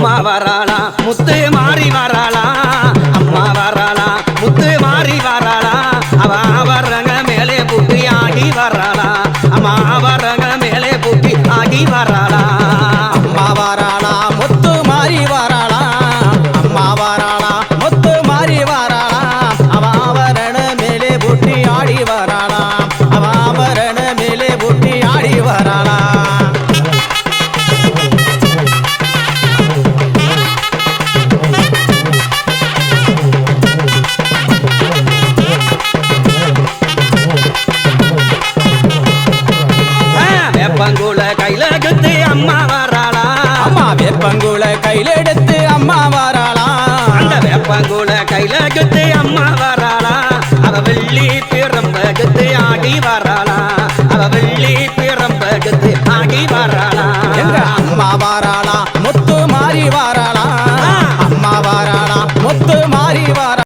அம்மா வராளா முத்து மாறி வராளா அம்மா வராளா முத்து மாறி வராளா அவ வரங்க மேலே புட்டி ஆகி வராளா அம்மா வரங்க மேலே புட்டி ஆகி வராளா அம்மா வராளா முத்து மாறி வராளா அம்மா வராளா முத்து மாறி வராளா அவ ஆவரண மேலே புட்டி ஆடி வராளா அவ ஆவரண மேலே புட்டி ஆடி வராளா வேப்பங்குள கையில எடுத்து அம்மா வராளா அம்மா வேப்பங்குள கையில எடுத்து அம்மா வராளா அந்த வேப்பங்குள கையில எடுத்து அம்மா வராளா அவ வெள்ளி பிரம்பகத்து ஆடி வராளா அவ வெள்ளி பிரம்பகத்து ஆடி வராளா எங்க அம்மா வராளா முத்து மாறி வராளா